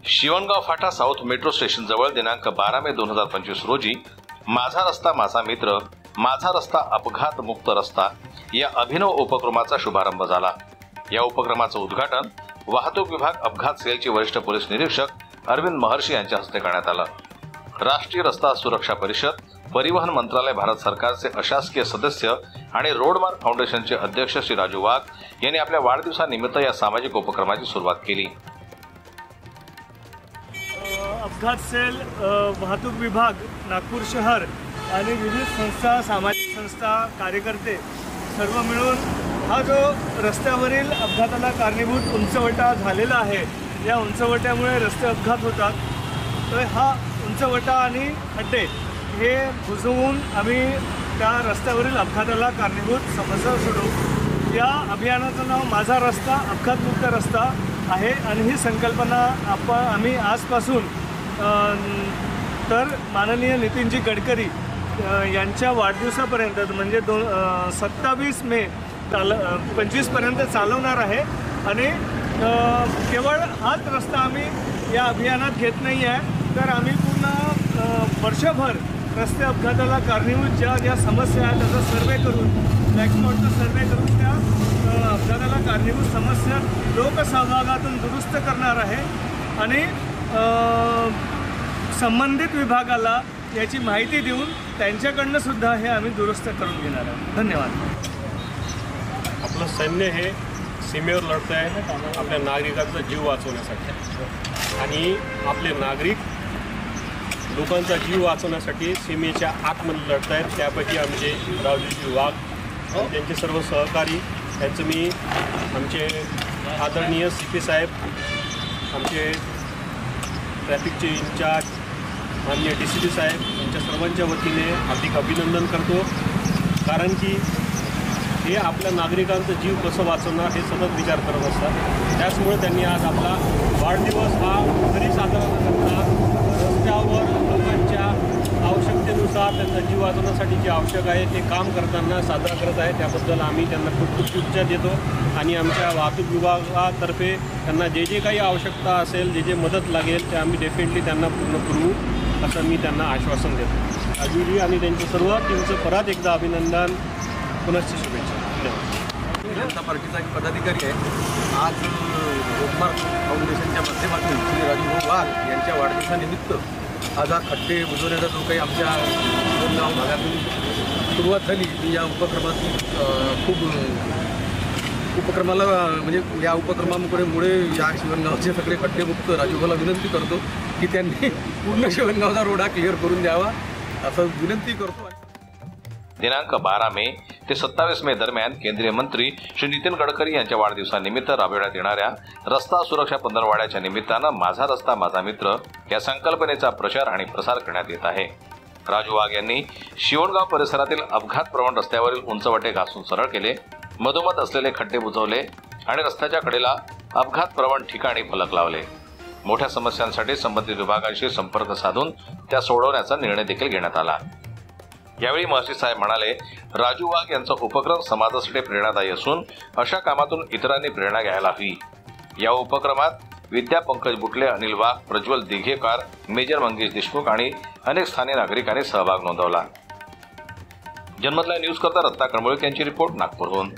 शिवणगाव फाटा south metro station जवळ दिनांक 12 मे 2025 रोजी माझा रस्ता माझा मित्र, माझा रस्ता अपघात मुक्त रस्ता या अभिनव उपक्रमाचा शुभारंभ झाला। या उपक्रमाचं उद्घाटन वाहतूक विभाग अपघात सेलचे वरिष्ठ पोलीस निरीक्षक अरविंद महर्षी यांच्या हस्ते करण्यात आलं। राष्ट्रीय रस्ता सुरक्षा परिषद, परिवहन मंत्रालय, भारत सरकारचे अशासकीय सदस्य आणि रोडमार्ग फाउंडेशनचे अध्यक्ष श्री राजू वाघ यांनी आपल्या वाढदिवसानिमित्त या सामाजिक उपक्रमाची सुरुवात केली। अपघात सेल, वाहतूक विभाग, नागपूर शहर आणि विविध संस्था, सामाजिक संस्था, कार्यकर्ते सर्व मिळून हा जो रस्त्यावरील अपघाताला कारणीभूत उंचवटा झालेला आहे, या उंचवट्यामुळे रस्ते अपघात होतात, तर हा उंचवटा आणि खड्डे हे बुजवून आम्ही त्या रस्त्यावरील अपघाताला कारणीभूत समस्या सोडवू। या अभियानाचं नाव माझा रस्ता अपघातमुक्त रस्ता आहे आणि ही संकल्पना आम्ही आजपासून तर माननीय नितीनजी गडकरी यांच्या वाढदिवसापर्यंत म्हणजे 27 मे 25 पर्यंत चालवणार आहे। आणि केवळ हाच रस्ता आम्ही या अभियानात घेत नाही आहे, तर आम्ही पूर्ण वर्षभर रस्ते अपघाताला कारणीभूत ज्या समस्या आहेत त्याचा सर्वे करून, ब्लॅक स्पॉटचा सर्वे करून त्या अपघाताला कारणीभूत समस्या लोकसहभागातून दुरुस्त करणार आहे आणि संबंधित विभागाला याची माहिती देऊन त्यांच्याकडनं सुद्धा हे आम्ही दुरुस्त करून घेणार आहोत। धन्यवाद। आपलं सैन्य हे सीमेवर लढत आहे आपल्या नागरिकांचा जीव वाचवण्यासाठी आणि आपले नागरिक लोकांचा जीव वाचवण्यासाठी सीमेच्या आतमध्ये लढत आहेत। त्यापैकी आमचे रावजी वाघ आणि त्यांचे सर्व सहकारी, त्यांचं मी आमचे आदरणीय CP साहेब, आमचे ट्रॅफिकचे इंचार्ज माननीय DCP साहेब यांच्या सर्वांच्या वतीने हार्दिक अभिनंदन करतो, कारण की हे आपल्या नागरिकांचा जीव कसं वाचवणार हे सतत विचार करत असतात। त्याचमुळे त्यांनी आज आपला वाढदिवस हा घरी साजरा न करता रस्त्यावर लोकांच्या आवश्यकतेनुसार त्यांचा जीव वाचवण्यासाठी जे आवश्यक आहे ते काम करताना साजरा करत आहे। त्याबद्दल आम्ही त्यांना खूप खूप शुभेच्छा देतो आणि आमच्या वाहतूक विभागातर्फे त्यांना जे काही आवश्यकता असेल, जे मदत लागेल ते आम्ही डेफिनेटली त्यांना पूर्ण करू असं मी त्यांना आश्वासन देतो। अजूनही आणि त्यांच्या सर्व टीमचं परत एकदा अभिनंदन, पुनश्च शुभेच्छा। धन्यवाद। जनता पार्टीचा एक पदाधिकारी आहे। आज रोडमार्ग फाउंडेशनच्या माध्यमातून श्री राजू वाघ यांच्या वाढदिवसानिमित्त आज हा खड्डे बुजवण्याचा जो काही आमच्या शिवणगाव भागातून सुरुवात झाली, ती या उपक्रमाला म्हणजे या उपक्रमामुळे या शिवणगावचे सगळे खड्डेमुक्त राजूभाऊला विनंती करतो की त्यांनी पूर्ण शिवणगावचा रोड हा क्लिअर करून द्यावा असं विनंती करतो। दिनांक 12 मे ते 27 मे दरम्यान केंद्रीय मंत्री श्री नितीन गडकरी यांच्या वाढदिवसानिमित्त राबविण्यात येणाऱ्या रस्ता सुरक्षा पंधरवड्याच्या निमित्तानं माझा रस्ता माझा मित्र या संकल्पनेचा प्रचार आणि प्रसार करण्यात येत आहे। राजू वाघ यांनी शिवणगाव परिसरातील अपघातप्रवण रस्त्यावरील उंचवटे घासून सरळ केले, मधोमध असलेले खड्डे बुजवले आणि रस्त्याच्या कडेला अपघातप्रवण ठिकाणी फलक लावले। मोठ्या समस्यांसाठी संबंधित विभागांशी संपर्क साधून त्या सोडवण्याचा निर्णय देखील घेण्यात आला। यावेळी महर्षी साहेब म्हणाले, राजू वाघ यांचा उपक्रम समाजासाठी प्रेरणादायी असून अशा कामातून इतरांनी प्रेरणा घ्यायला हवी। या उपक्रमात विद्या पंकज बुटले, अनिल वाघ, प्रज्वल दिघेकर, मेजर मंगेश देशमुख आणि अनेक स्थानिक नागरिकांनी सहभाग नोंदवला। जनमत लाईव्ह न्यूज करता रत्नाकर मुळीक यांची रिपोर्ट नागपूरहून।